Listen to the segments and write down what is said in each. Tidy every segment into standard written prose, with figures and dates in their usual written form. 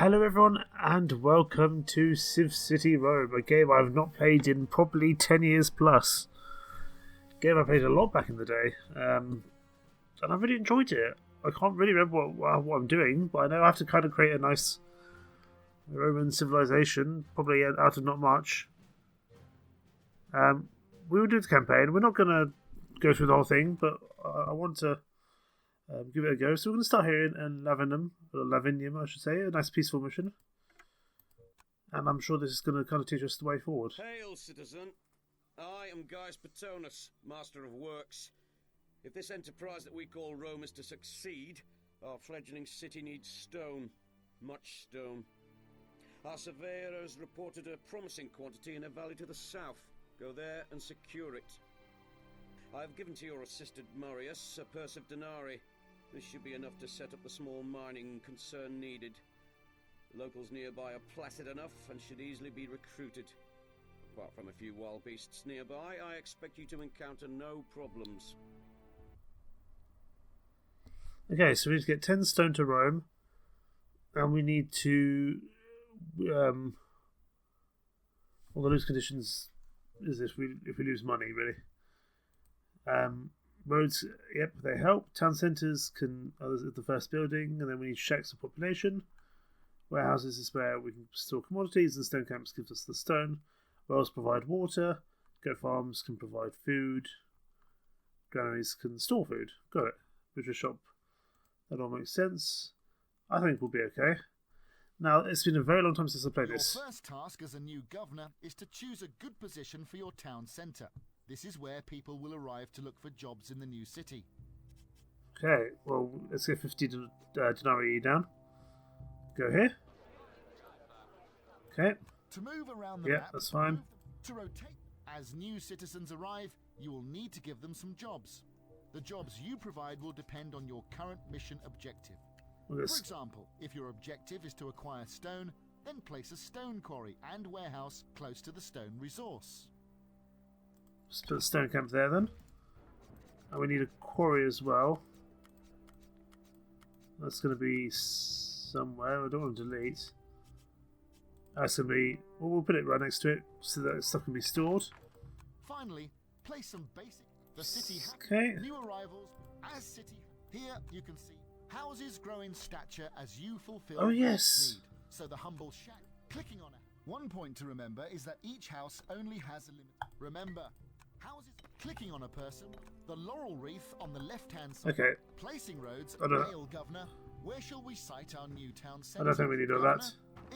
Hello everyone and welcome to CivCity Rome, a game I've not played in probably 10 years plus. A game I played a lot back in the day, and I really enjoyed it. I can't really remember what I'm doing, but I know I have to kind of create a nice Roman civilization, probably out of not much. We will do the campaign. We're not going to go through the whole thing, but I want to give it a go. So we're going to start here in Lavinium, I should say. A nice peaceful mission. And I'm sure this is going to kind of teach us the way forward. Hail, citizen. I am Gaius Patonus, Master of Works. If this enterprise that we call Rome is to succeed, our fledgling city needs stone. Much stone. Our surveyor has reported a promising quantity in a valley to the south. Go there and secure it. I have given to your assistant Marius a purse of denarii. This should be enough to set up the small mining concern needed. The locals nearby are placid enough and should easily be recruited. Apart from a few wild beasts nearby, I expect you to encounter no problems. Okay, so we need to get 10 stone to Rome. And we need to... all the loose conditions is if we lose money, really. Roads, yep, they help. Town centres can others at the first building, and then we need shacks of population. Warehouses is where we can store commodities, and stone camps gives us the stone. Wells provide water. Goat farms can provide food. Granaries can store food. Got it. Butcher shop. That all makes sense. I think we'll be okay. Now, it's been a very long time since I played this. Your first task as a new governor is to choose a good position for your town centre. This is where people will arrive to look for jobs in the new city. Okay, well, let's get 50 denarii down. Go here. Okay. To move around the Yeah, map, that's fine. to rotate. As new citizens arrive, you will need to give them some jobs. The jobs you provide will depend on your current mission objective. For example, if your objective is to acquire stone, then place a stone quarry and warehouse close to the stone resource. Just put the stone camp there then. And we need a quarry as well. That's going to be somewhere. I don't want to delete. That's going to be... Well, we'll put it right next to it so that stuff can be stored. Finally, place some basic... The city... Okay. New arrivals as city... Here you can see houses grow in stature as you fulfill Oh, yes. need. So the humble shack... Clicking on it. One point to remember is that each house only has a limit. Remember... Houses clicking on a person, the laurel wreath on the left-hand side. Okay. Placing roads. don't- Hail, Governor. Where shall we site our new town centre? I don't think we need all that.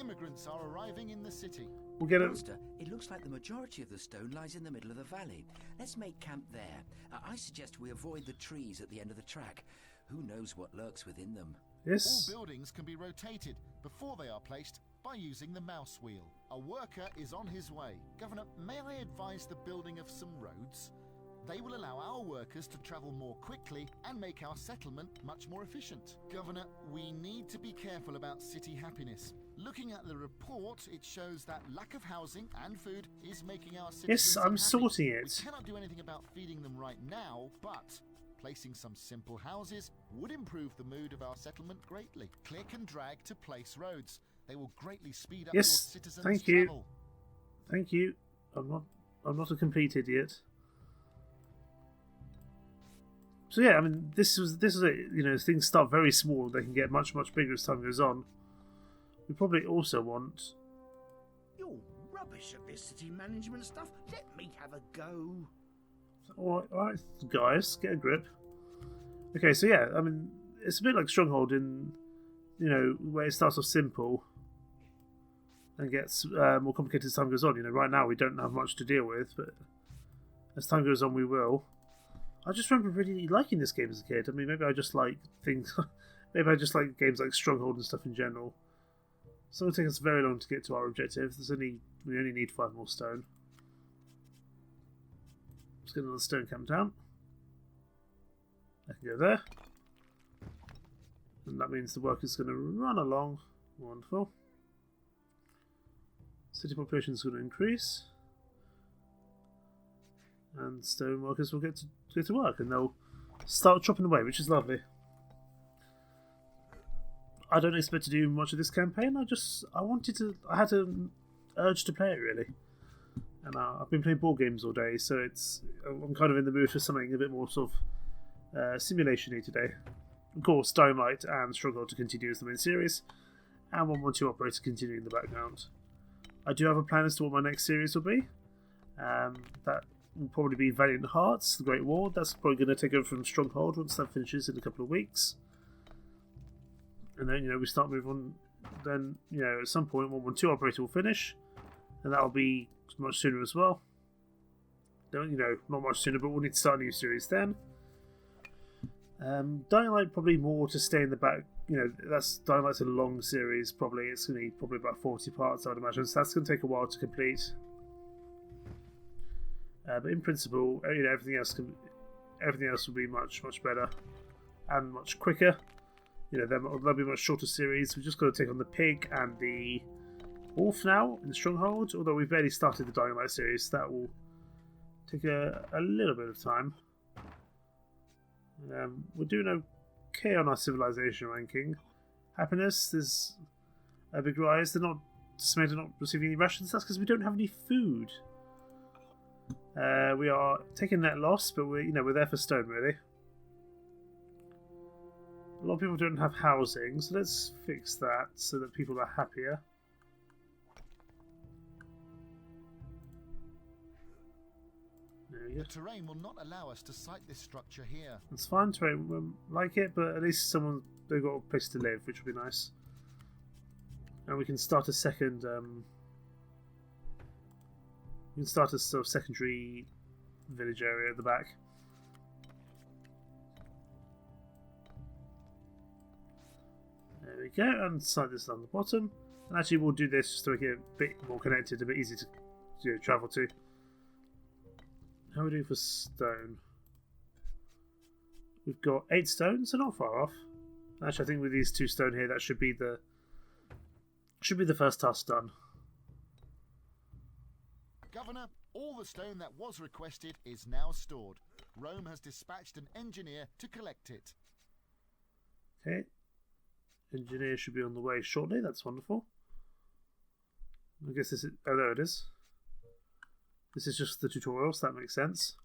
Immigrants are arriving in the city. We'll get it. Master, it looks like the majority of the stone lies in the middle of the valley. Let's make camp there. I suggest we avoid the trees at the end of the track. Who knows what lurks within them? Yes. All buildings can be rotated before they are placed by using the mouse wheel. A worker is on his way. Governor, may I advise the building of some roads? They will allow our workers to travel more quickly and make our settlement much more efficient. Governor, we need to be careful about city happiness. Looking at the report, it shows that lack of housing and food is making our citizens Yes, I'm unhappy. sorting it. We cannot do anything about feeding them right now, but placing some simple houses would improve the mood of our settlement greatly. Click and drag to place roads. They will greatly speed up Yes, your citizens' thank you. travel. Thank you. I'm not a complete idiot. So yeah, I mean, this is it. You know, things start very small. They can get much bigger as time goes on. We probably also want... You're rubbish at this city management stuff. Let me have a go. All right, guys, get a grip. Okay, so yeah, I mean, it's a bit like Stronghold in, you know, where it starts off simple and gets more complicated as time goes on. You know, right now we don't have much to deal with, but as time goes on, we will. I just remember really liking this game as a kid. I mean, maybe I just like things. Maybe I just like games like Stronghold and stuff in general. It's not going to take us very long to get to our objective. We only need 5 more stone. Let's get another stone camp down. I can go there. And that means the work is going to run along. Wonderful. City population is going to increase. And stone workers will get to work and they'll start chopping away, which is lovely. I don't expect to do much of this campaign. I had an urge to play it really, and I've been playing board games all day, so I'm kind of in the mood for something a bit more sort of simulation-y today. Of course, Dying Light and Stronghold to continue as the main series, and 112 Operator continue in the background. I do have a plan as to what my next series will be. That will probably be Valiant Hearts, The Great War. That's probably going to take over from Stronghold once that finishes in a couple of weeks. And then, we start moving on. Then, at some point, 112 Operator will finish, and that will be much sooner as well. Not much sooner, but we'll need to start a new series then. Dying Light probably more to stay in the back. Dying Light's a long series. Probably it's going to be probably about 40 parts, I'd imagine. So that's going to take a while to complete. But in principle, everything else will be much better and much quicker. There'll be much shorter series. We've just got to take on the pig and the wolf now in the Stronghold. Although we've barely started the Dying Light series, that will take a little bit of time. We're doing okay on our civilization ranking. Happiness, there's a big rise. They're not dismayed at not receiving any rations. That's because we don't have any food. We are taking net loss, but we're there for stone really. A lot of people don't have housing, so let's fix that so that people are happier. The terrain will not allow us to site this structure here. It's fine, terrain won't like it, but at least they've got a place to live, which will be nice. And we can start a second. We can start a sort of secondary village area at the back. There we go, and site this on the bottom. And actually, we'll do this just to make it a bit more connected, a bit easier to travel to. How are we doing for stone? We've got 8 stone, so not far off. Actually, I think with these 2 stone here, that should be the first task done. Governor, all the stone that was requested is now stored. Rome has dispatched an engineer to collect it. Okay. Engineer should be on the way shortly. That's wonderful. I guess this is... Oh, there it is. This is just the tutorial, so that makes sense.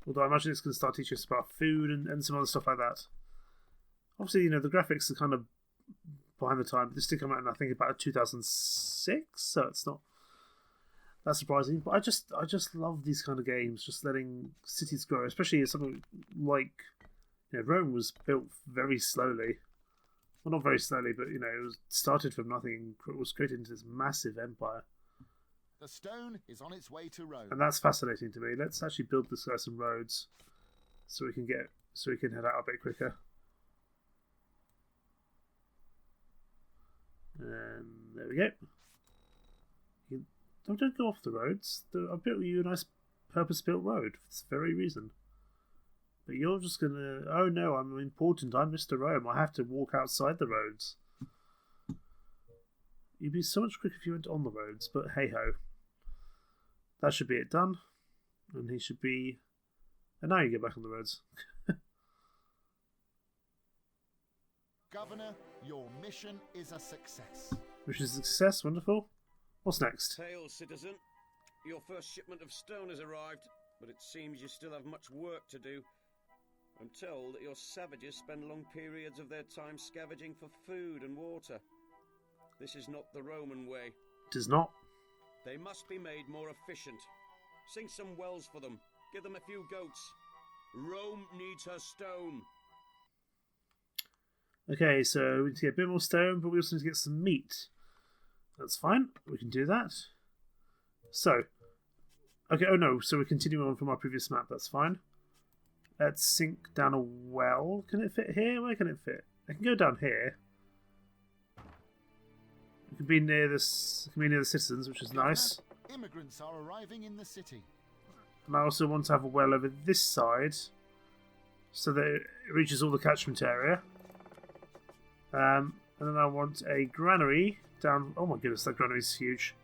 Although I imagine it's going to start teaching us about food and some other stuff like that. Obviously, the graphics are kind of behind the time. This did come out in, I think, about 2006, so it's not that surprising. But I just love these kind of games, just letting cities grow, especially something like, Rome was built very slowly. Well, not very slowly, but, it was started from nothing and was created into this massive empire. The stone is on its way to Rome. And that's fascinating to me. Let's actually build this guy some roads so we can head out a bit quicker. And there we go. Don't go off the roads. I built you a nice purpose-built road for this very reason. But you're just gonna... Oh no, I'm important. I'm Mr. Rome. I have to walk outside the roads. You'd be so much quicker if you went on the roads, but hey-ho. That should be it done. And he should be... And now you get back on the roads. Governor, your mission is a success. Mission is a success, wonderful. What's next? Hail, citizen. Your first shipment of stone has arrived, but it seems you still have much work to do. I'm told that your savages spend long periods of their time scavenging for food and water. This is not the Roman way. It is not. They must be made more efficient. Sink some wells for them. Give them a few goats. Rome needs her stone. Okay, so we need to get a bit more stone, but we also need to get some meat. That's fine. We can do that. So, okay, oh no, so we're continuing on from our previous map. That's fine. Let's sink down a well. Can it fit here? Where can it fit? I can go down here. It can be near the citizens, which is nice. Immigrants are arriving in the city. And I also want to have a well over this side, so that it reaches all the catchment area. And then I want a granary down. Oh my goodness, that granary is huge.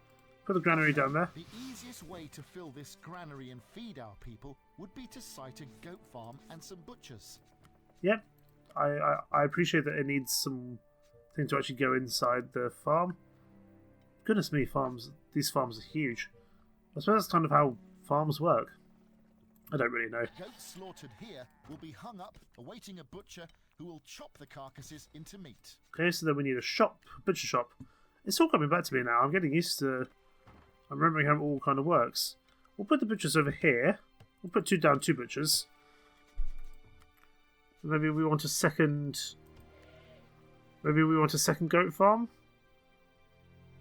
Put the granary down there. The easiest way to fill this granary and feed our people would be to site a goat farm and some butchers. Yep, I appreciate that it needs some thing to actually go inside the farm. Goodness me, these farms are huge. I suppose that's kind of how farms work. I don't really know. Goats slaughtered here will be hung up, awaiting a butcher who will chop the carcasses into meat. Okay, so then we need a butcher shop. It's all coming back to me now. I'm getting used to... I'm remembering how it all kind of works. We'll put the butchers over here. We'll put two butchers. Maybe we want a second... Maybe we want a second goat farm?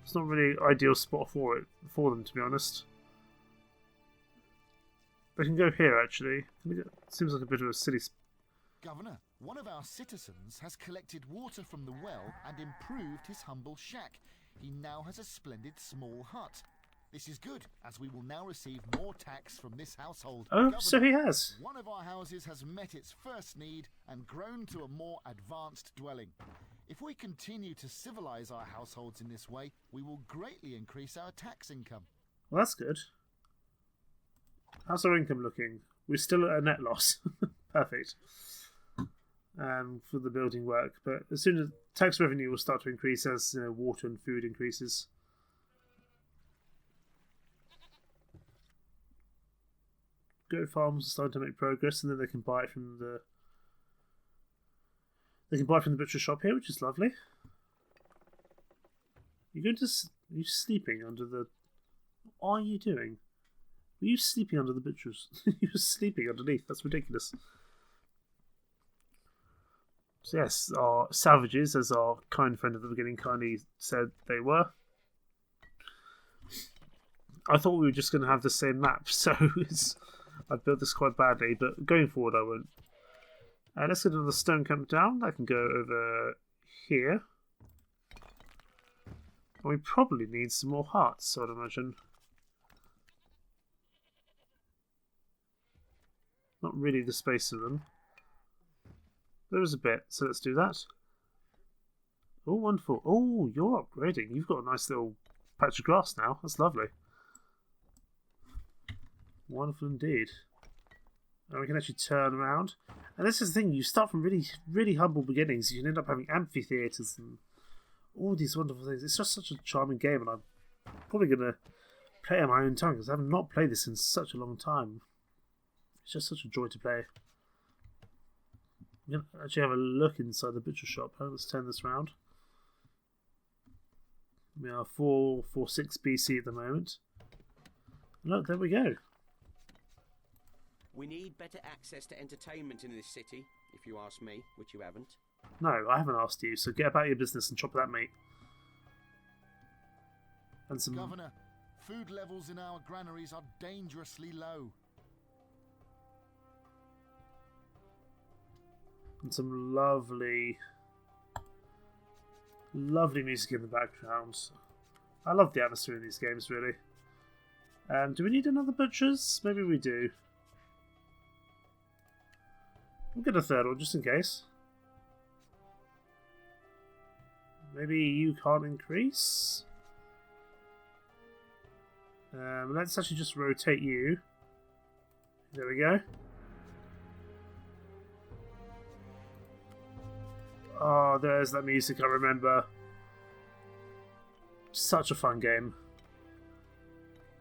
It's not really an ideal spot for them, to be honest. They can go here, actually. Seems like a bit of a silly... Governor, one of our citizens has collected water from the well and improved his humble shack. He now has a splendid small hut. This is good, as we will now receive more tax from this household. Oh, Governor, so he has. one of our houses has met its first need and grown to a more advanced dwelling. If we continue to civilize our households in this way, we will greatly increase our tax income. Well, that's good. How's our income looking? We're still at a net loss. Perfect. For the building work, but as soon as tax revenue will start to increase as water and food increases. Goat farms are starting to make progress, and then they can buy it from the butcher shop here, which is lovely. You're sleeping under the... What are you doing? Were you sleeping under the butchers? You were sleeping underneath. That's ridiculous. So yes, our savages, as our kind friend at the beginning kindly said they were. I thought we were just going to have the same map, so I built this quite badly, but going forward I won't. Let's get another stone camp down. I can go over here. And we probably need some more huts, I'd imagine. Not really the space for them. There is a bit, so let's do that. Oh, wonderful. Oh, you're upgrading. You've got a nice little patch of grass now. That's lovely. Wonderful indeed. And we can actually turn around. And this is the thing, you start from really, really humble beginnings. You can end up having amphitheatres and all these wonderful things. It's just such a charming game, and I'm probably going to play it on my own time, because I have not played this in such a long time. It's just such a joy to play. I'm going to actually have a look inside the butcher shop. Let's turn this around. We are 446 BC at the moment. Look, there we go. We need better access to entertainment in this city, if you ask me, which you haven't. No, I haven't asked you, so get about your business and chop that meat. And some... Governor, food levels in our granaries are dangerously low. And some lovely music in the background. I love the atmosphere in these games, really. Do we need another butcher's? Maybe we do. We'll get a third one, just in case. Maybe you can't increase? Let's actually just rotate you. There we go. Oh, there's that music I remember. Such a fun game.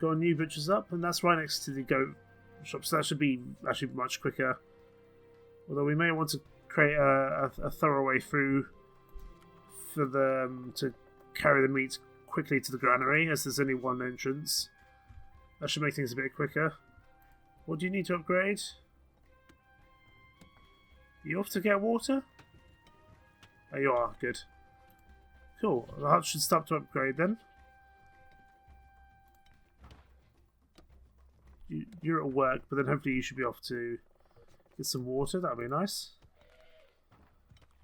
Got a new butcher's up, and that's right next to the goat shop, so that should be actually much quicker. Although we may want to create a thorough way through for them to carry the meat quickly to the granary, as there's only one entrance. That should make things a bit quicker. What do you need to upgrade? You off to get water? There you are, good. Cool, the hut should start to upgrade then. You're at work, but then hopefully you should be off to get some water. That'll be nice.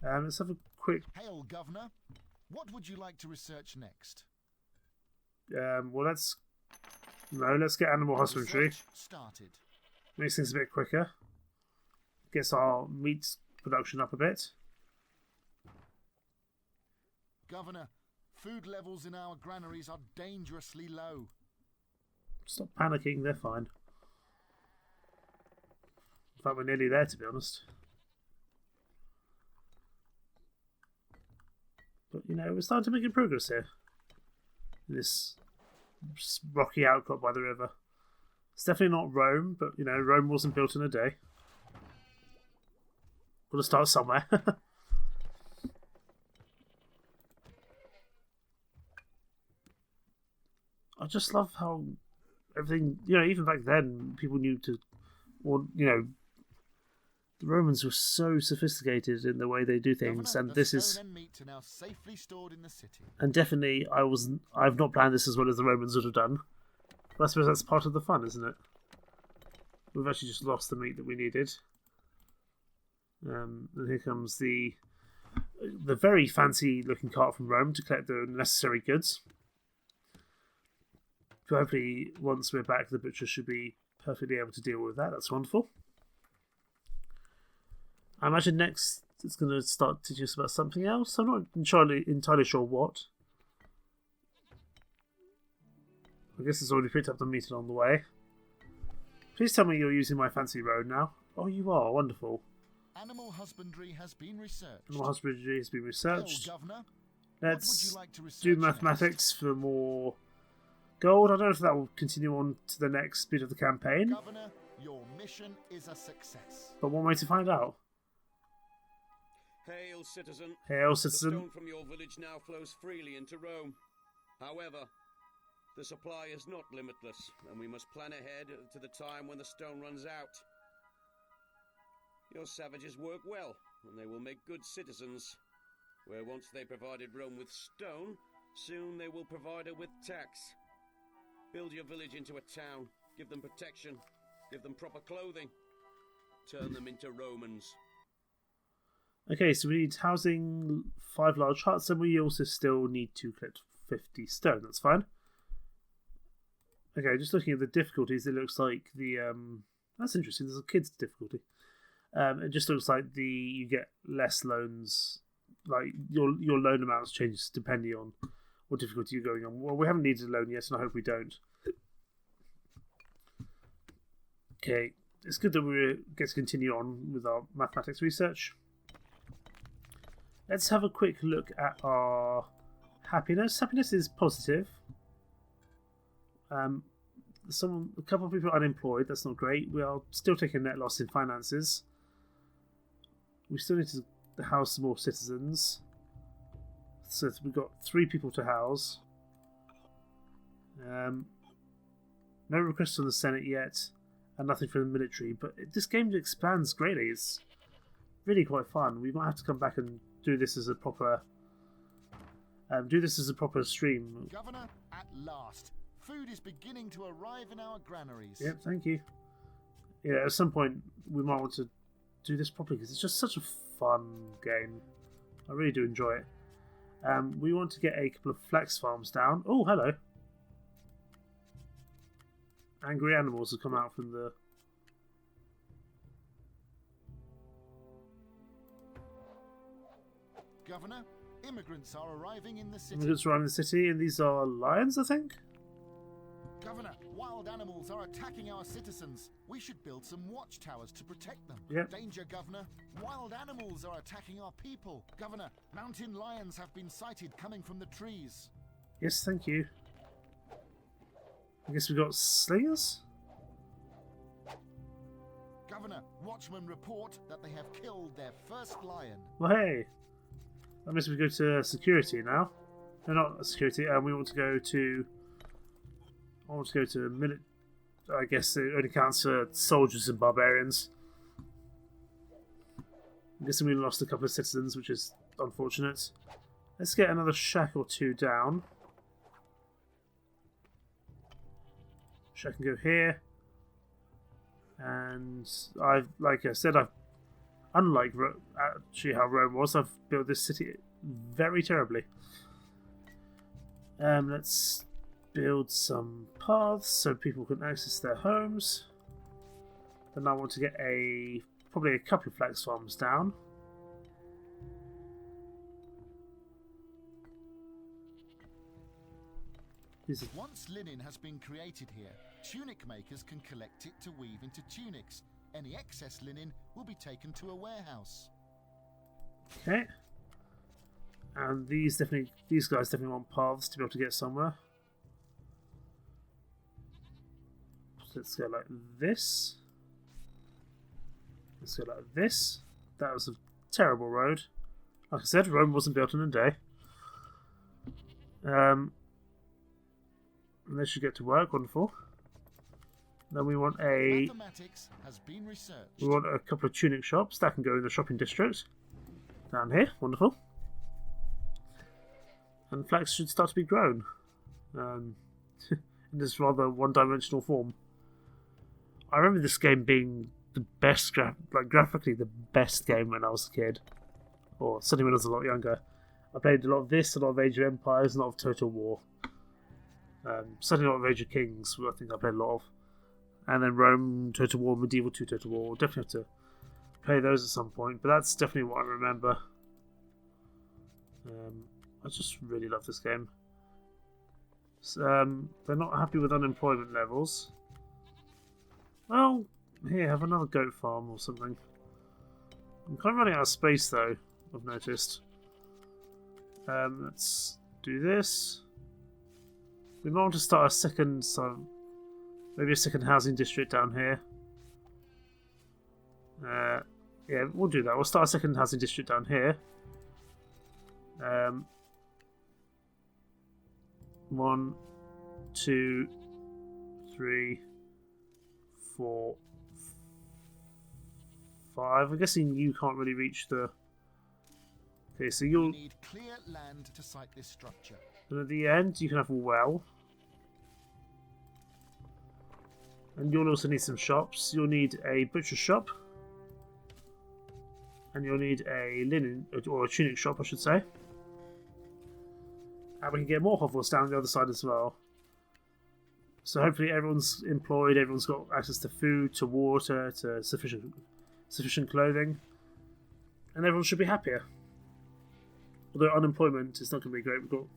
Let's have a quick... Hail, Governor. What would you like to research next? Well, let's get animal husbandry. Research started. Makes things a bit quicker. Gets our meat production up a bit. Governor, food levels in our granaries are dangerously low. Stop panicking, they're fine. In fact, we're nearly there, to be honest. But you know, we're starting to make good progress here. This rocky outcrop by the river. It's definitely not Rome, but, you know, Rome wasn't built in a day. Got to start somewhere. I just love how everything, you know, even back then, people knew to, or, you know, the Romans were so sophisticated in the way they do things, Governor, and this the is, stone and meat are now safely stored in the city. and definitely, I've not planned this as well as the Romans would have done. But I suppose that's part of the fun, isn't it? We've actually just lost the meat that we needed. And here comes the very fancy looking cart from Rome to collect the necessary goods. So hopefully, once we're back, the butcher should be perfectly able to deal with that. That's wonderful. I imagine next it's going to start teaching us about something else. I'm not entirely sure what. I guess it's already picked up the meat on the way. Please tell me you're using my fancy road now. Oh, you are. Wonderful. Animal husbandry has been researched. Animal husbandry has been researched. Well, Governor, Let's what would you like to research do mathematics for more gold. I don't know if that will continue on to the next bit of the campaign. Governor, your mission is a success. But one way to find out. Hail, citizen. Hail, The citizen. stone from your village now flows freely into Rome. However, the supply is not limitless, and we must plan ahead to the time when the stone runs out. Your savages work well, and they will make good citizens. Where once they provided Rome with stone, soon they will provide her with tax. Build your village into a town, give them protection, give them proper clothing. Turn them into Romans. Okay, so we need housing, 5 large huts, and we also still need to collect 50 stone. That's fine. Okay, just looking at the difficulties, it looks like the that's interesting. There's a kid's difficulty. It just looks like you get less loans, like your loan amounts changes depending on what difficulty you're going on. Well, we haven't needed a loan yet, and I hope we don't. Okay, it's good that we get to continue on with our mathematics research. Let's have a quick look at our happiness. Happiness is positive. A couple of people are unemployed. That's not great. We are still taking a net loss in finances. We still need to house some more citizens. So we've got 3 people to house. No requests from the Senate yet, and nothing from the military. But this game expands greatly. It's really quite fun. We might have to come back and do this as a proper stream. Governor, at last, food is beginning to arrive in our granaries. Yep, thank you. Yeah, at some point we might want to do this properly because it's just such a fun game. I really do enjoy it. We want to get a couple of flax farms down. Oh, hello. Angry animals have come out from the... Governor, immigrants are arriving in the city. Immigrants arriving in the city, and these are lions, I think? Governor, wild animals are attacking our citizens. We should build some watchtowers to protect them. Yep. Danger, Governor. Wild animals are attacking our people. Governor, mountain lions have been sighted coming from the trees. Yes, thank you. I guess we've got slingers? Governor, watchmen report that they have killed their first lion. Well, hey. That means we go to security now. No, not security. We want to go to... I want to go to I guess it only counts for soldiers and barbarians. I'm guessing we lost a couple of citizens, which is unfortunate. Let's get another shack or 2 down. Shack can go here. And like I said, unlike actually how Rome was, I've built this city very terribly. Let's build some paths so people can access their homes. Then I want to get probably a couple of flax farms down. Once linen has been created here, tunic makers can collect it to weave into tunics. Any excess linen will be taken to a warehouse. Okay. And these guys definitely want paths to be able to get somewhere. So let's go like this. Let's go like this. That was a terrible road. Like I said, Rome wasn't built in a day. And they should get to work. Wonderful. Then we want a couple of tunic shops that can go in the shopping district down here. Wonderful. And flax should start to be grown in this rather one-dimensional form. I remember this game being the best, graphically the best game when I was a kid, or certainly when I was a lot younger. I played a lot of this, a lot of Age of Empires, a lot of Total War. Certainly a lot of Age of Kings, I think I played a lot of. And then Rome, Total War, Medieval 2 Total War. Definitely have to play those at some point, but that's definitely what I remember. I just really love this game. They're not happy with unemployment levels. Well, here, have another goat farm or something. I'm kind of running out of space though, I've noticed. Let's do this. We might want to start a second, maybe a second housing district down here. Yeah, we'll do that. We'll start a second housing district down here. 1, 2, 3, 4, 5. I'm guessing you can't really reach the. Okay, so you'll need clear land to site this structure. And at the end, you can have a well. And you'll also need some shops. You'll need a butcher shop. And you'll need a linen, or a tunic shop, I should say. And we can get more hovels down the other side as well. So hopefully everyone's employed, everyone's got access to food, to water, to sufficient clothing. And everyone should be happier. Although unemployment is not going to be great. We've got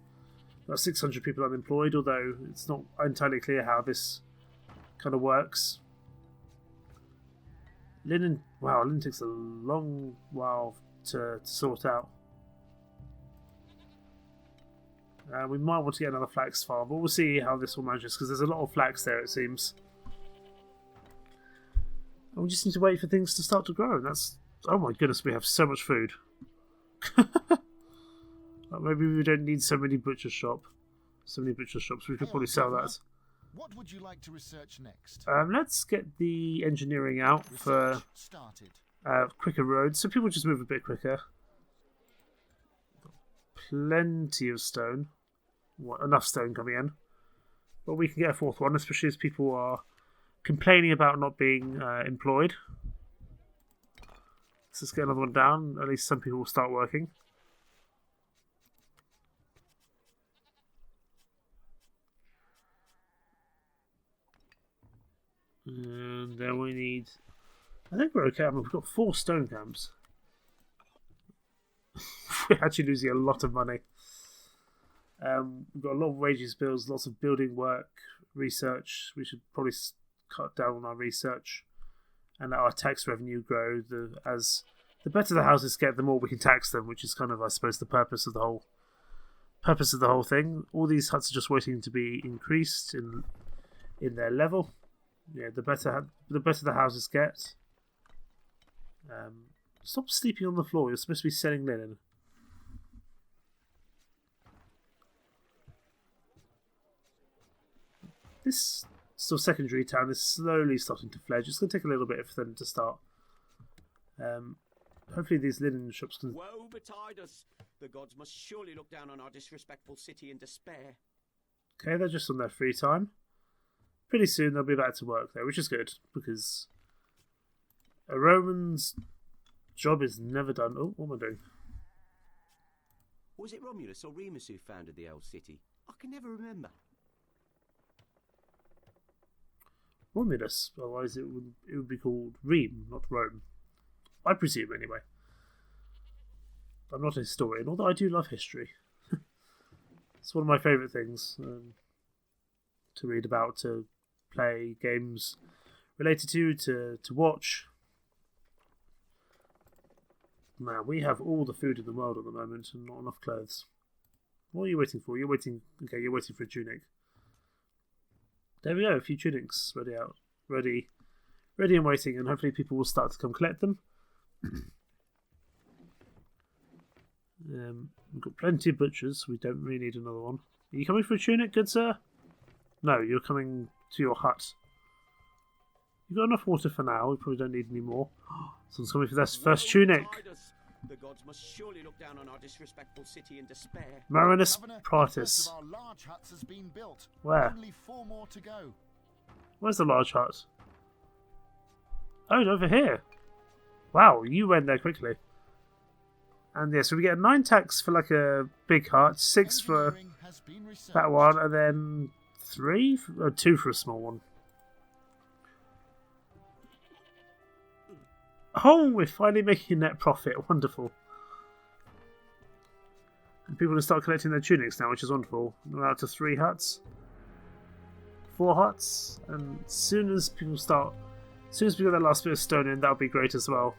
about 600 people unemployed, although it's not entirely clear how this kind of works. Linen takes a long while to sort out. We might want to get another flax farm, but we'll see how this all manages, because there's a lot of flax there, it seems. And we just need to wait for things to start to grow, and that's... Oh my goodness, we have so much food. Maybe we don't need so many butcher shops. We could probably sell that. What would you like to research next? Let's get the engineering out for quicker roads, so people just move a bit quicker. Plenty of stone. Enough stone coming in. But we can get a fourth one, especially as people are complaining about not being employed. So let's get another one down. At least some people will start working. And then we need... I think we're okay. I mean, we've got 4 stone camps. We're actually losing a lot of money. We've got a lot of wages bills, lots of building work, research. We should probably cut down on our research and let our tax revenue grow. The better the houses get, the more we can tax them, which is kind of, I suppose, the purpose of the whole thing. All these huts are just waiting to be increased in their level. Yeah, the better the houses get. Stop sleeping on the floor. You're supposed to be selling linen. This still secondary town is slowly starting to fledge. It's going to take a little bit for them to start. Hopefully these linen shops can... Woe betide us! The gods must surely look down on our disrespectful city in despair. Okay, they're just on their free time. Pretty soon they'll be back to work though, which is good, because a Roman's job is never done. Oh, what am I doing? Was it Romulus or Remus who founded the old city? I can never remember. Romulus, otherwise it would be called Rome, not Rome. I presume, anyway. I'm not a historian, although I do love history. It's one of my favourite things to read about, to play, games related to watch. Man, we have all the food in the world at the moment and not enough clothes. What are you waiting for? You're waiting. Okay, you're waiting for a tunic. There we go. A few tunics ready out, ready and waiting, and hopefully people will start to come collect them. We've got plenty of butchers. We don't really need another one. Are you coming for a tunic, good sir? No, you're coming to your hut. You've got enough water for now. We probably don't need any more. Someone's coming for their first tunic. The gods must surely look down on our disrespectful city in despair. Marinus Governor, Praetus. the first of our large huts has been built. Where? Only 4 more to go. Where's the large hut? Oh, over here. Wow, you went there quickly. And yeah, so we get 9 tax for like a big hut, 6 for Engineering has been researched. that one, and then 3 or 2 for a small one. Oh, we're finally making net profit. Wonderful. And people can start collecting their tunics now, which is wonderful. We're out to 3 huts. 4 huts. And as soon as we get that last bit of stone in, that'll be great as well.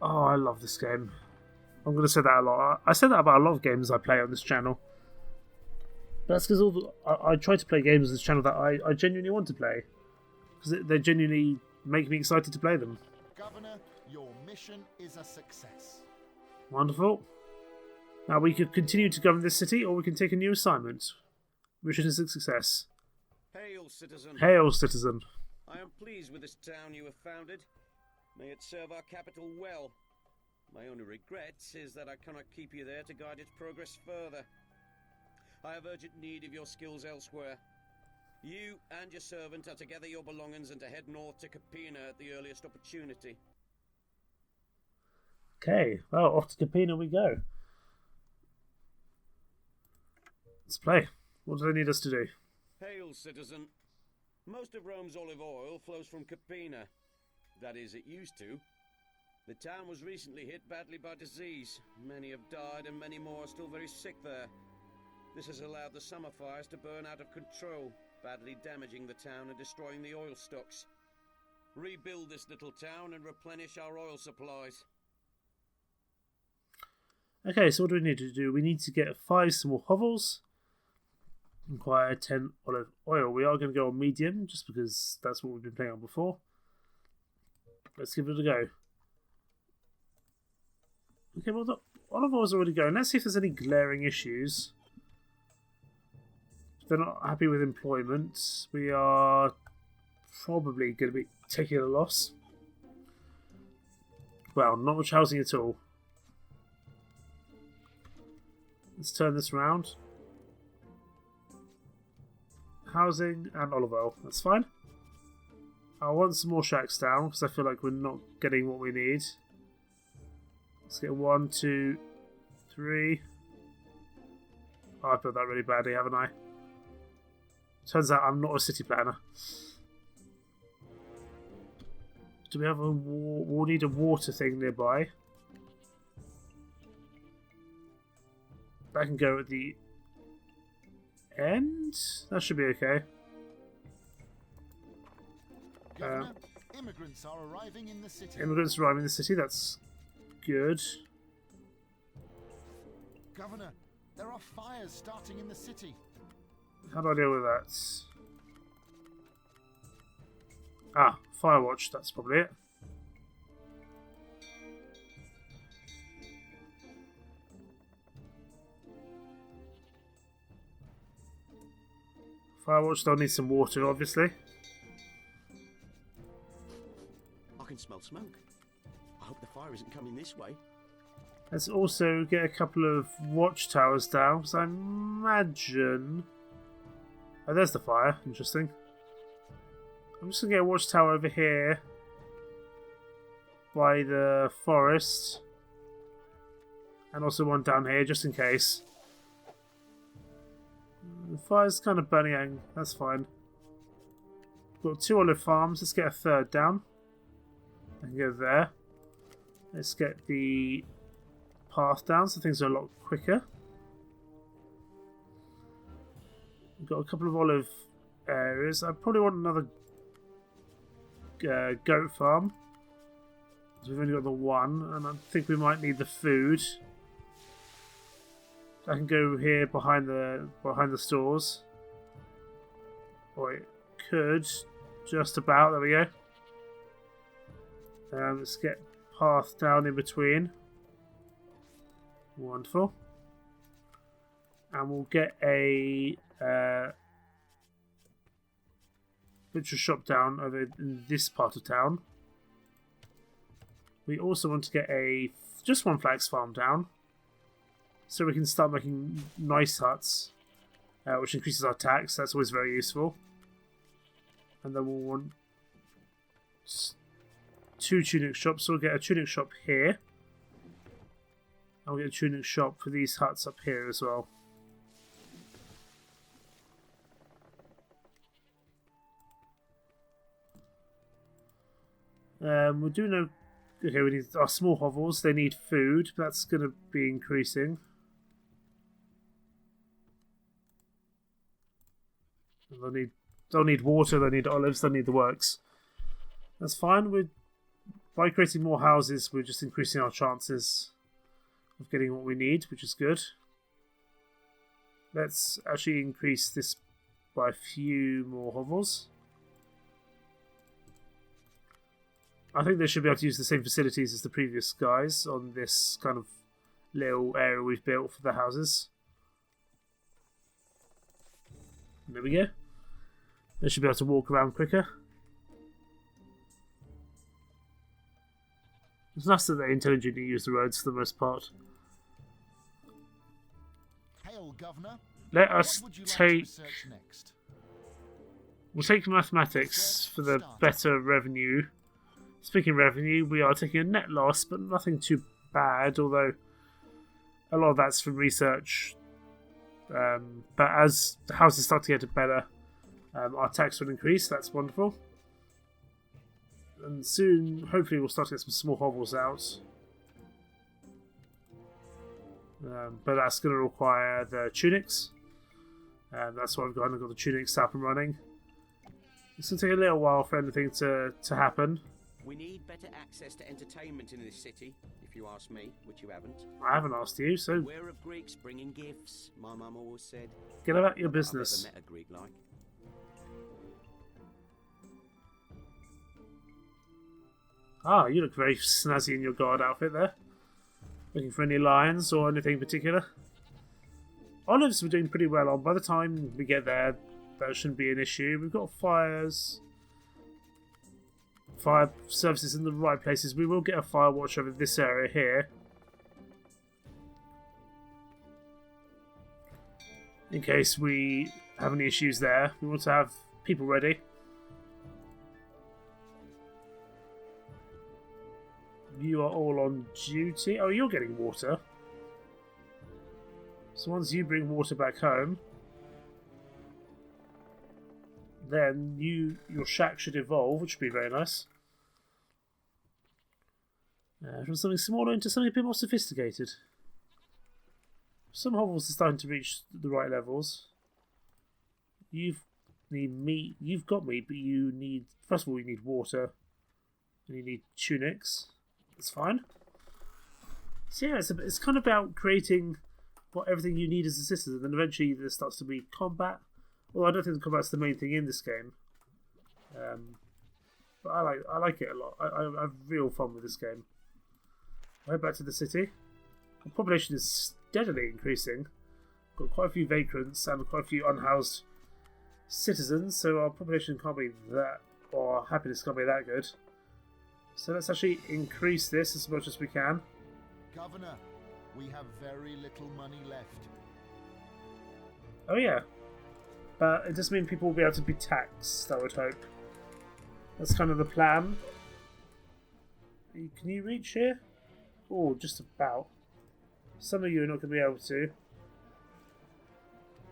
Oh, I love this game. I'm going to say that a lot. I say that about a lot of games I play on this channel. But that's because I try to play games on this channel that I genuinely want to play. Because they genuinely make me excited to play them. Governor, your mission is a success. Wonderful. Now we could continue to govern this city, or we can take a new assignment. Mission is a success. Hail, citizen. Hail, citizen. I am pleased with this town you have founded. May it serve our capital well. My only regret is that I cannot keep you there to guide its progress further. I have urgent need of your skills elsewhere. You and your servant are to gather your belongings and to head north to Capena at the earliest opportunity. Okay, well, off to Capena we go. Let's play. What do they need us to do? Hail, citizen. Most of Rome's olive oil flows from Capena. That is, it used to. The town was recently hit badly by disease. Many have died and many more are still very sick there. This has allowed the summer fires to burn out of control, badly damaging the town and destroying the oil stocks. Rebuild this little town and replenish our oil supplies. Okay, so what do we need to do? We need to get 5 small hovels. Acquire 10 olive oil. We are going to go on medium, just because that's what we've been playing on before. Let's give it a go. Okay, well, the olive oil's already going. Let's see if there's any glaring issues. If they're not happy with employment, we are probably going to be taking a loss. Well, not much housing at all. Let's turn this around. Housing and olive oil. That's fine. I want some more shacks down because I feel like we're not getting what we need. Let's get 1, 2, 3. Oh, I built that really badly, haven't I? Turns out I'm not a city planner. Do we have a we'll need a water thing nearby. That can go at the end. That should be okay. Governor, immigrants are arriving in the city. Immigrants arriving in the city, that's good. Governor, there are fires starting in the city. How do I deal with that? Ah, Firewatch, that's probably it. Firewatch, they'll need some water, obviously. I can smell smoke. I hope the fire isn't coming this way. Let's also get a couple of watchtowers down, because I imagine... Oh, there's the fire. Interesting. I'm just going to get a watchtower over here by the forest. And also one down here, just in case. The fire's kind of burning out. That's fine. We've got 2 olive farms. Let's get a 3rd down. I can go there. Let's get the path down so things are a lot quicker. We've got a couple of olive areas. I probably want another goat farm. So we've only got the one, and I think we might need the food. I can go here behind the stores. Or it could, just about. There we go. Let's get path down in between. Wonderful. And we'll get a butcher shop down over in this part of town. We also want to get just one flax farm down, so we can start making nice huts, which increases our tax. That's always very useful. And then we'll want 2 tunic shops, so we'll get a tunic shop here. And we'll get a tunic shop for these huts up here as well. We're doing okay, we need our small hovels. They need food. That's going to be increasing. They'll need water. They'll need olives. They'll need the works. That's fine. By creating more houses, we're just increasing our chances of getting what we need, which is good. Let's actually increase this by a few more hovels. I think they should be able to use the same facilities as the previous guys on this kind of little area we've built for the houses. There we go. They should be able to walk around quicker. It's nice that they intelligently use the roads for the most part. Hail, Governor. Let us What would you like to take... research next? We'll take mathematics for the better revenue. Speaking of revenue, we are taking a net loss, but nothing too bad, although a lot of that's from research. But as the houses start to get better, our tax will increase. That's wonderful. And soon, hopefully, we'll start to get some small hovels out. But that's going to require the tunics. That's why I've got the tunics up and running. It's going to take a little while for anything to happen. We need better access to entertainment in this city, if you ask me, which you haven't. I haven't asked you, so Beware of Greeks bringing gifts, my mum always said. get about your Not that business. I've ever met a Greek like. Ah, you look very snazzy in your guard outfit there. Looking for any lions or anything particular? Olives we're doing pretty well on. By the time we get there, that shouldn't be an issue. We've got fire services in the right places. We will get a fire watch over this area here. In case we have any issues there. We want to have people ready. You are all on duty. Oh, you're getting water. So once you bring water back home, then your shack should evolve, which would be very nice. From something smaller into something a bit more sophisticated. Some hovels are starting to reach the right levels. You've need meat. You've got meat, but you need, first of all, you need water, and you need tunics. That's fine. So yeah, it's kind of about creating everything you need as a citizen, and then eventually there starts to be combat. Well, I don't think the combat's the main thing in this game, but I like it a lot. I have real fun with this game. I head back to the city. The population is steadily increasing. Got quite a few vagrants and quite a few unhoused citizens, so our population can't be that, or our happiness can't be that good. So let's actually increase this as much as we can. Governor, we have very little money left. Oh yeah. But it does mean people will be able to be taxed, I would hope. That's kind of the plan. Can you reach here? Oh, just about. Some of you are not going to be able to.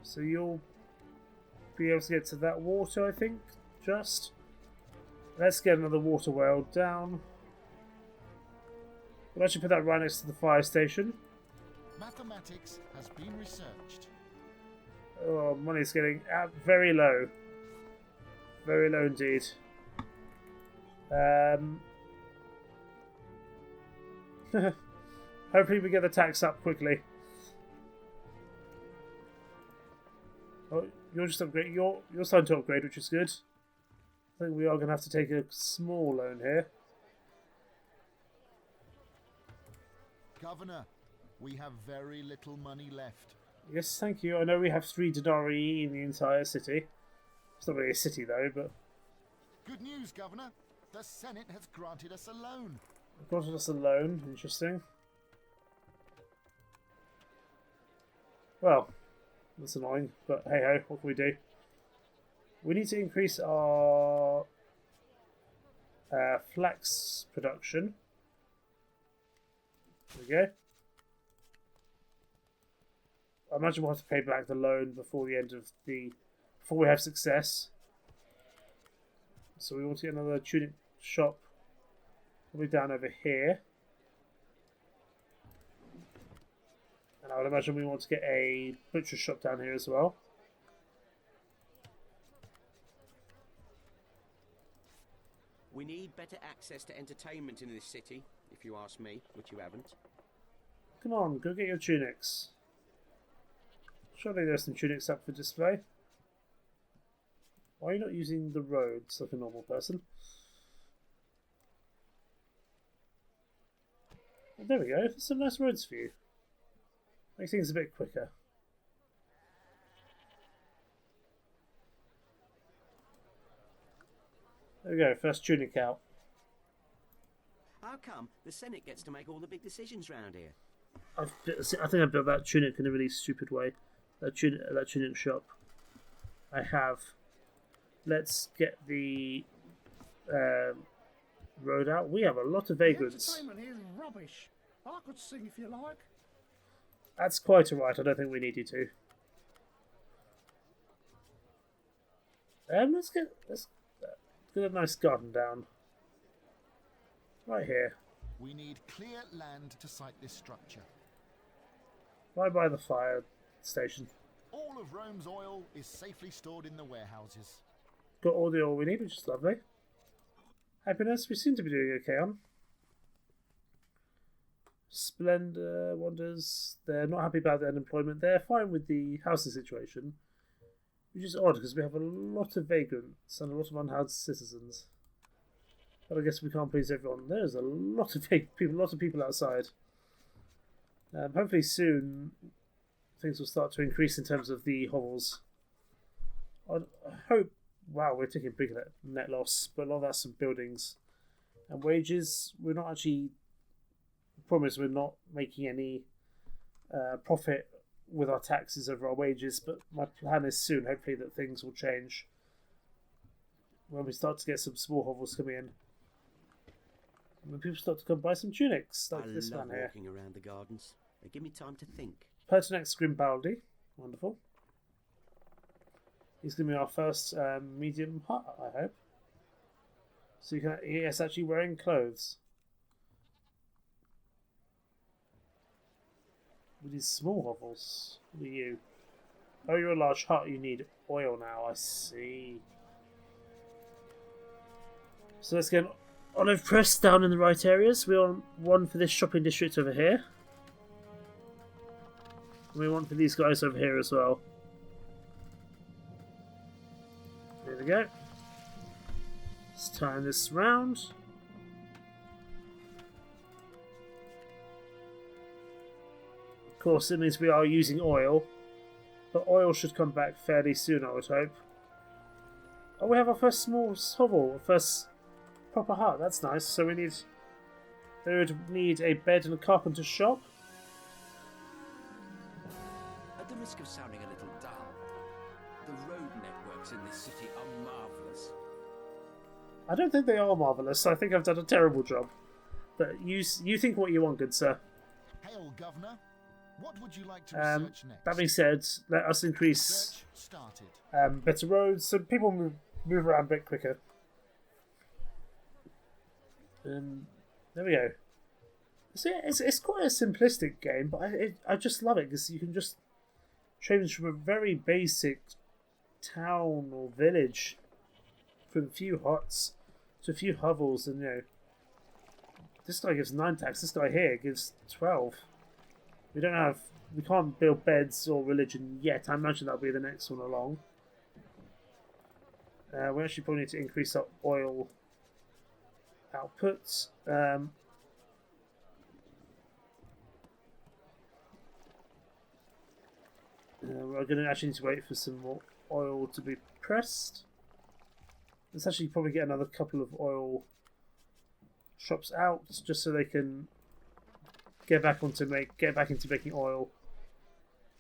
So you'll be able to get to that water, I think, just. Let's get another water well down. We'll actually put that right next to the fire station. Mathematics has been researched. Oh, money's getting very low. Very low indeed. Hopefully we get the tax up quickly. Oh, you're just upgrade. You're starting to upgrade, which is good. I think we are going to have to take a small loan here. Governor, we have very little money left. Yes, thank you. I know we have 3 denarii in the entire city. It's not really a city though, but Good news, Governor. The Senate has granted us a loan. granted us a loan. Interesting. Well, that's annoying, but hey ho, what can we do? We need to increase our flax production. There we go. I imagine we'll have to pay back the loan before the end of before we have success. So we want to get another tunic shop probably down over here. And I would imagine we want to get a butcher shop down here as well. We need better access to entertainment in this city, if you ask me, which you haven't. Come on, go get your tunics. Surely there's some tunics up for display. Why are you not using the roads like a normal person? Well, there we go. There's some nice roads for you. Make things a bit quicker. There we go. First tunic out. How come the Senate gets to make all the big decisions round here? I think I built that tunic in a really stupid way. That tunic shop. I have. Let's get the road out. We have a lot of The vagrants. entertainment here is rubbish. I could sing if you like. That's quite alright. I don't think we need you to. Let's get a nice garden down. Right here. We need clear land to site this structure. Right by the fire station. All of Rome's oil is safely stored in the warehouses. Got all the oil we need, which is lovely. Happiness, we seem to be doing okay on. Splendor, Wonders, they're not happy about the unemployment. They're fine with the housing situation, which is odd because we have a lot of vagrants and a lot of unhoused citizens. But I guess we can't please everyone. There's a lot of people outside. Hopefully soon things will start to increase in terms of the hovels. I hope. Wow, we're taking a big net loss, but a lot of that's some buildings and wages. We're not actually. Promise we're not making any profit with our taxes over our wages, but my plan is soon, hopefully, that things will change when we start to get some small hovels coming in. When people start to come buy some tunics, like this I love one here. walking around the gardens. They give me time to think. Pertinax Grimbaldi, wonderful. He's going to be our first medium hut, I hope. So he is actually wearing clothes. With these small hovels. What are you? Oh, you're a large hut. You need oil now. I see. So let's get an olive press down in the right areas. We want one for this shopping district over here. And we want for these guys over here as well. There we go. Let's turn this round. Of course, it means we are using oil, but oil should come back fairly soon, I would hope. Oh, we have our first small hovel, our first proper hut. That's nice. So they would need a bed and a carpenter's shop. At the risk of sounding a little dull, the road networks in this city are marvellous. I don't think they are marvellous. I think I've done a terrible job. But you think what you want, good sir. Hail, Governor. What would you like to research next? That being said, let us increase Research started. better roads so people move around a bit quicker. There we go. So yeah, it's quite a simplistic game, but I just love it because you can just change from a very basic town or village from a few huts to a few hovels, and This guy gives 9 tax. This guy here gives 12. We can't build beds or religion yet. I imagine that'll be the next one along. We actually probably need to increase our oil output. We're going to actually need to wait for some more oil to be pressed. Let's actually probably get another couple of oil shops out just so they can get back into making oil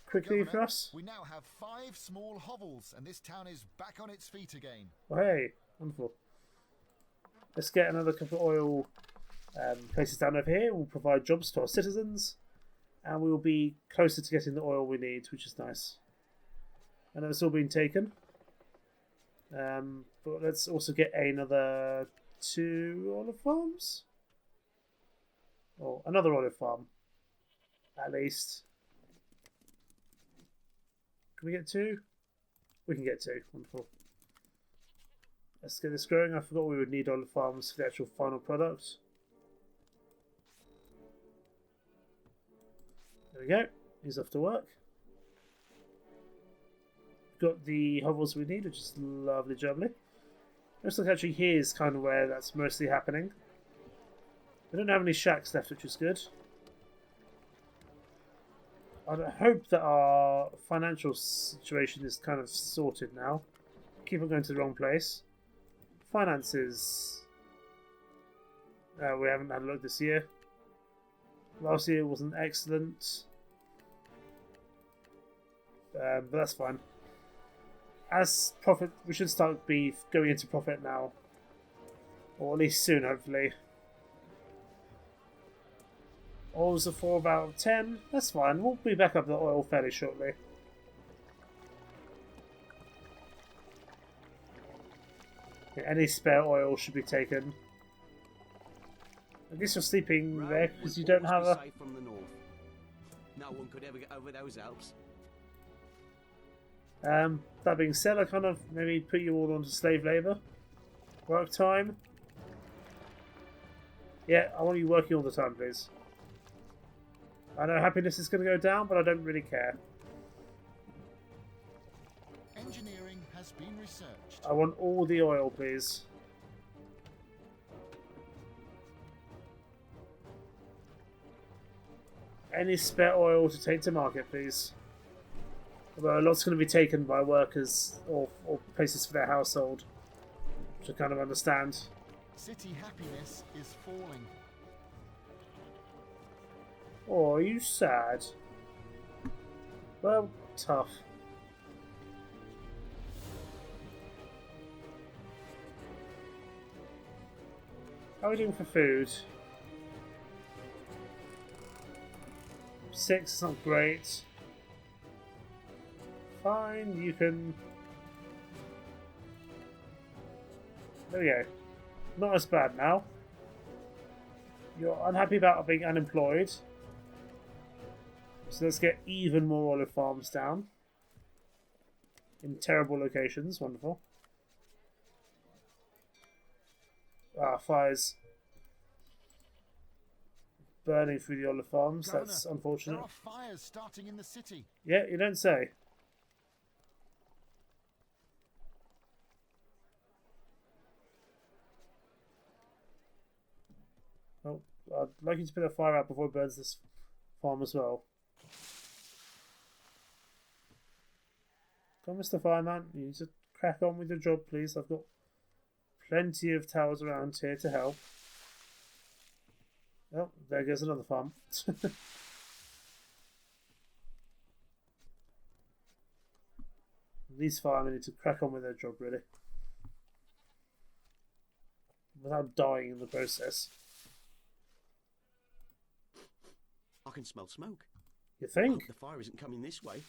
quickly Governor, for us. We now have 5 small hovels, and this town is back on its feet again. Oh, hey, wonderful. Let's get another couple of oil places down over here. We'll provide jobs to our citizens, and we will be closer to getting the oil we need, which is nice. I know it's all been taken. But let's also get another 2 olive farms. Or another olive farm, at least. Can we get 2? We can get 2. Wonderful. Let's get this growing. I forgot we would need olive farms for the actual final product. There we go. He's off to work. Got the hovels we need, which is lovely jubbly. Looks like actually here's kind of where that's mostly happening. We don't have any shacks left, which is good. I hope that our financial situation is kind of sorted now. Keep on going to the wrong place. Finances. We haven't had a look this year. Last year wasn't excellent. But that's fine. As profit, we should start going into profit now. Or at least soon, hopefully. Oil's a 4 out of 10. That's fine. We'll be back up the oil fairly shortly. Okay, any spare oil should be taken. I guess you're sleeping there because you don't have a... Safe from the north. No one could ever get over those Alps. That being said, I kind of maybe put you all onto slave labour. Work time. Yeah, I want you working all the time, please. I know happiness is going to go down, but I don't really care. Engineering has been researched. I want all the oil, please. Any spare oil to take to market, please. Although a lot's going to be taken by workers or places for their household, which I kind of understand. City happiness is falling. Oh, are you sad? Well, tough. How are we doing for food? 6 is not great. Fine, you can... There we go. Not as bad now. You're unhappy about being unemployed. So let's get even more olive farms down. In terrible locations. Wonderful. Ah, fires. Burning through the olive farms. Governor, That's unfortunate. There are fires starting in the city. Yeah, you don't say. Oh, I'd like you to put a fire out before it burns this farm as well. Come on, Mr. Fireman. You need to crack on with your job, please. I've got plenty of towers around here to help. Oh, there goes another farm. These firemen need to crack on with their job, really. Without dying in the process. I can smell smoke. You think? The fire isn't coming this way.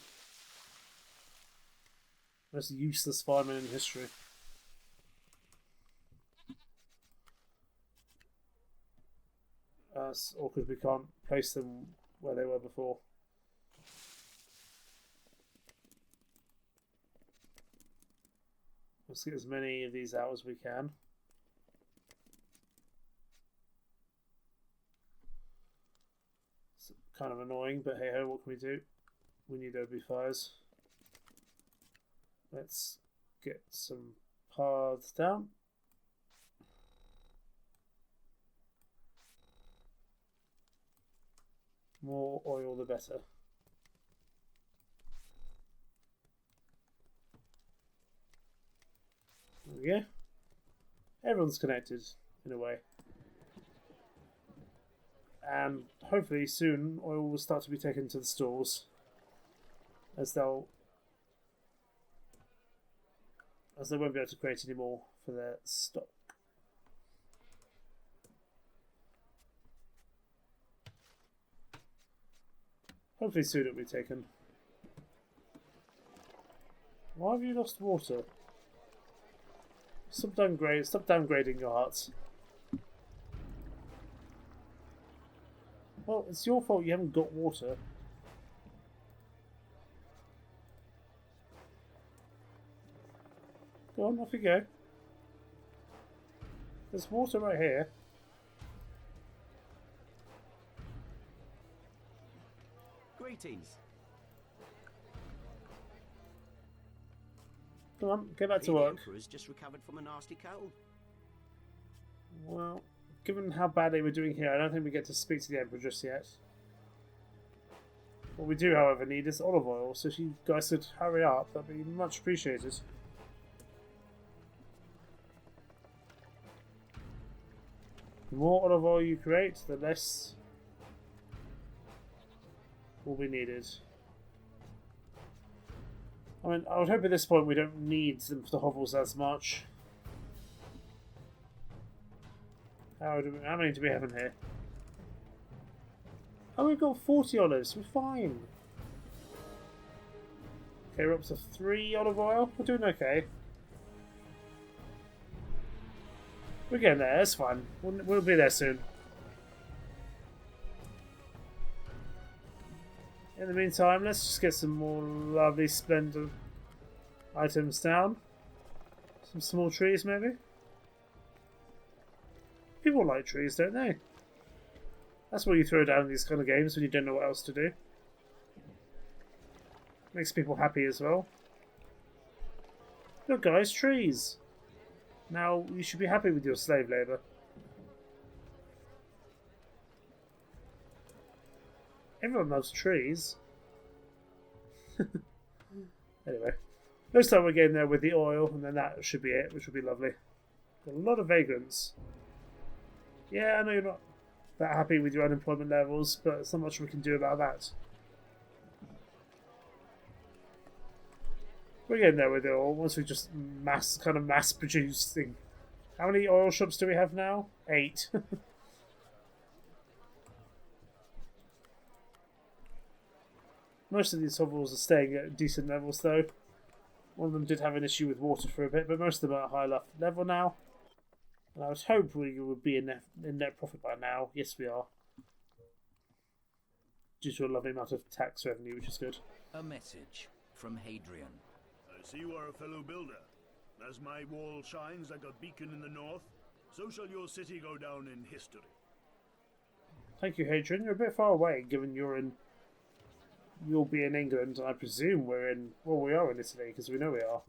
Most useless fireman in history. It's awkward we can't place them where they were before. Let's get as many of these out as we can. kind of annoying, but hey ho, what can we do? We need OB fires. Let's get some paths down. More oil the better. There we go. Everyone's connected in a way. And hopefully soon oil will start to be taken to the stores as they won't be able to create any more for their stock. Hopefully soon it'll be taken. Why have you lost water? Stop downgrading your hearts. Well, it's your fault you haven't got water. Go on, off you go. There's water right here. Greetings. Come on, get back to The work. Emperor's just recovered from a nasty cold. Well, given how badly we're doing here, I don't think we get to speak to the Emperor just yet. What we do, however, need is olive oil, so if you guys could hurry up, that'd be much appreciated. The more olive oil you create, the less will be needed. I mean, I would hope at this point we don't need them for the hovels as much. How many do we have in here? Oh, we've got 40 olives. We're fine. Okay, we're up to 3 olive oil. We're doing okay. We're getting there. It's fine. We'll be there soon. In the meantime, let's just get some more lovely, splendid items down. Some small trees, maybe? People like trees, don't they? That's what you throw down in these kind of games when you don't know what else to do. Makes people happy as well. Look guys, trees! Now, you should be happy with your slave labour. Everyone loves trees. Anyway. Looks like we're getting there with the oil, and then that should be it, which will be lovely. Got a lot of vagrants. Yeah, I know you're not that happy with your unemployment levels, but there's not much we can do about that. We're getting there with it all, once we just mass produce thing. How many oil shops do we have now? 8. Most of these hovels are staying at decent levels though. One of them did have an issue with water for a bit, but most of them are at a high level now. And I was hoping we would be in net profit by now. Yes, we are. Due to a lovely amount of tax revenue, which is good. A message from Hadrian. I see you are a fellow builder. As my wall shines like a beacon in the north, so shall your city go down in history. Thank you, Hadrian. You're a bit far away, given you'll be in England, and I presume we are in Italy, because we know we are.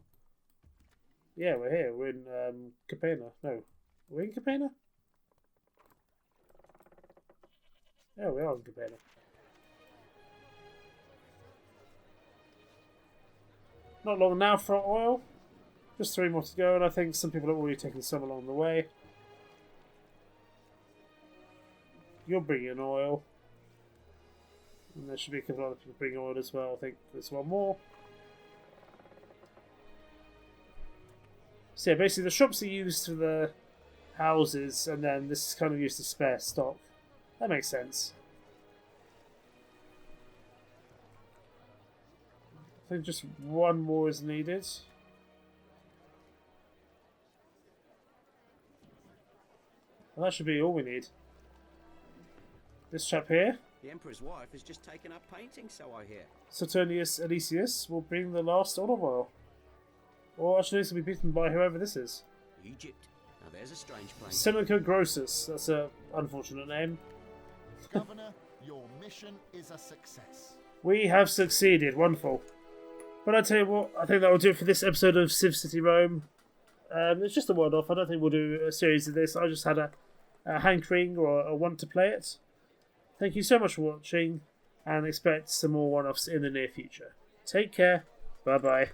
Yeah, we're here. We're in Capena. No. Are we in Capena? Yeah, we are in Capena. Not long now for oil. Just 3 more to go, and I think some people have already taken some along the way. You're bringing oil. And there should be a couple of other people bringing oil as well. I think there's one more. So yeah, basically the shops are used for the houses, and then this is kind of used to spare stock. That makes sense. I think just one more is needed. And that should be all we need. This chap here, The Emperor's wife has just taken up painting, so I hear. Saturnius Elysius, will bring the last olive oil. Or actually, this will be beaten by whoever this is. Egypt. Now there's a strange place. Seneca Grossus. That's an unfortunate name. Governor, Your mission is a success. We have succeeded. Wonderful. But I tell you what, I think that will do it for this episode of CivCity Rome. It's just a one-off. I don't think we'll do a series of this. I just had a hankering or a want to play it. Thank you so much for watching, and expect some more one-offs in the near future. Take care. Bye-bye.